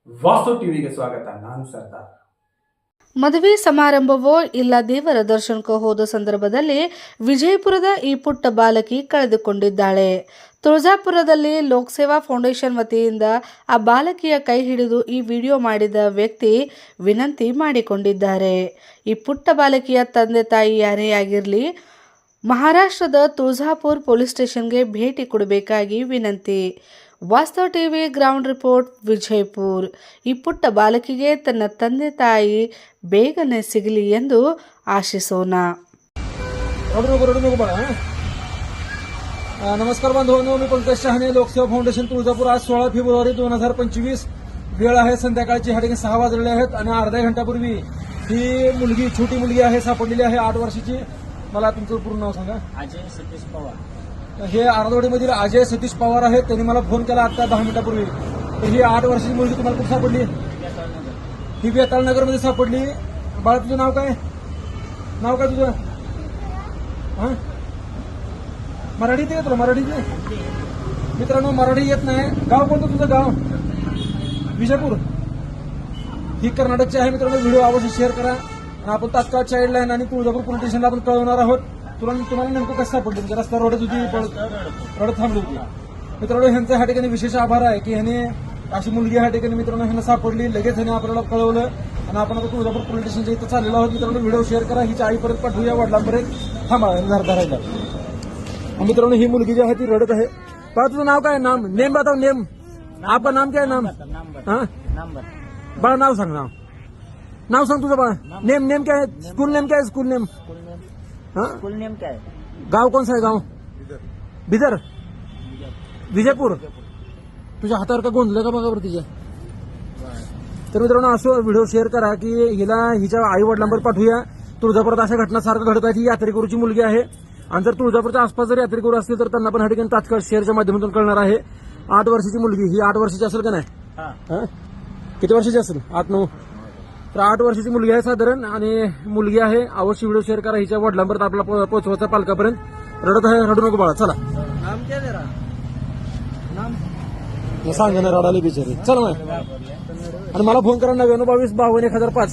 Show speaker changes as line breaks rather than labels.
ವಾಸ್ತು ಟಿವಿಗೆ ಸ್ವಾಗತ. ನಾನು ಸರ್ದಾರ್.
ಮದುವೆ ಸಮಾರಂಭವೋ ಇಲ್ಲ ದೇವರ ದರ್ಶನಕ್ಕೋ ಹೋದ ಸಂದರ್ಭದಲ್ಲಿ ವಿಜಯಪುರದ ಈ ಪುಟ್ಟ ಬಾಲಕಿ ಕಳೆದುಕೊಂಡಿದ್ದಾಳೆ. ತುಳಜಾಪುರದಲ್ಲಿ ಲೋಕಸೇವಾ ಫೌಂಡೇಶನ್ ವತಿಯಿಂದ ಆ ಬಾಲಕಿಯ ಕೈ ಹಿಡಿದು ಈ ವಿಡಿಯೋ ಮಾಡಿದ ವ್ಯಕ್ತಿ ವಿನಂತಿ ಮಾಡಿಕೊಂಡಿದ್ದಾರೆ. ಈ ಪುಟ್ಟ ಬಾಲಕಿಯ ತಂದೆ ತಾಯಿ ಯಾರೇ ಆಗಿರಲಿ ಮಹಾರಾಷ್ಟ್ರದ ತುಳಜಾಪುರ ಪೊಲೀಸ್ ಸ್ಟೇಷನ್ಗೆ ಭೇಟಿ ಕೊಡಬೇಕಾಗಿ ವಿನಂತಿ. ವಾಸ್ತವ ಟಿವಿ ಗ್ರೌಂಡ್ ರಿಪೋರ್ಟ್ ವಿಜಯಪುರ. ಈ ಪುಟ್ಟ ಬಾಲಕಿಗೆ ತನ್ನ ತಂದೆ ತಾಯಿ ಬೇಗನೆ ಸಿಗಲಿ ಎಂದು ಆಶಿಸೋಣ.
नमस्कार बांधवांनो, मी पंकज शहाणे, लोकसेवा फाउंडेशन तुळजापूर. आज 16 फेब्रुवारी 2025. वेळ आहे संध्याकाळची 6:30 वाजलेले आहेत आणि अर्ध्या घंट्यापूर्वी ही मुलगी, छोटी मुलगी आहे, सापडलेली आहे 8 वर्षाची. मला तुमचं पूर्ण नाव सांगा.
अजय सतीश पवार.
हे आरदवाडीमधील अजय सतीश पवार आहेत. त्यांनी मला फोन केला आता 10 मिनिटापूर्वी. तर ही 8 वर्षाची मुलगी तुम्हाला कुठे सापडली? ही बेताळनगर मध्ये सापडली. बाळा, तुझं नाव काय? नाव काय तुझं? हा, मराठीत येत तुला? मराठीत मित्रांनो, मराठी येत नाही. गाव कोणतं तुझं? गाव विजयपूर. ही कर्नाटकची आहे मित्रांनो. व्हिडिओ अवश्य शेअर करा. आणि आपण तात्काळ चाइल्ड लाईन आणि तुळजापूर पोलीस स्टेशनला आपण कळवणार आहोत. तुम्हाला नेमकं कसं सापडलं? म्हणजे रस्ता रडत होती, रडत थांबली होती. मित्रांनो, ह्यांचा ह्या ठिकाणी विशेष आभार आहे की ह्याने अशी मुलगी ह्या ठिकाणी मित्रांनो ह्यांना सापडली. लगेच ह्याने आपल्याला कळवलं आणि आपण आता तुळजापूर पोलीस स्टेशनच्या इथं चाललेलो आहोत. मित्रांनो, व्हिडिओ शेअर करा. हिच्या आईपर्यंत पाठवूया, वडिलांपर्यंत थांबा धरायला. मित्रांनो, ही मुलगी जी आहे ती रडत आहे. बाळा, तुझं नाव काय? नाम नेम बताओ. नेम आपका नाम क्या है? नाम
नंबर
बाळा, नाव सांग. नाव सांग तुझं बाळा. नेम क्या है? स्कूल नेम क्या है? School name.
फुल नेम क्या है?
गाव कोणचं आहे? गाव बिदर. विजयपूर. तुझ्या हातावर का गोंधलं का बघा बरं तिच्या. तर मित्रांनो, असं व्हिडिओ शेअर करा की हिला हिच्या आई वडिलांवर पाठवूया. तुळजापुरात अशा घटना सारखं घडत आहे. ही यात्रेकरूची मुलगी आहे आणि जर तुळजापूरच्या आसपास जर यात्रेकरू असतील तर त्यांना पण ह्या ठिकाणी तात्काळ शेअरच्या माध्यमातून कळणार आहे. 8 वर्षाची मुलगी. ही 8 वर्षाची असेल का नाही? किती वर्षाची असेल? 8-9. तर 8 वर्षाची मुलगी आहे साधारण. आणि मुलगी आहे. अवश्य व्हिडिओ शेअर करा. हिच्या वडिलांपर्यंत आपला पोहोचवायचा पालकापर्यंत. रडत आहे, रडू नको बाळा. चला,
नाम क्या तेरा? नाम
सांगा ना, रडाली बिचारी. चला मग. आणि मला फोन करा 9922 52 1005.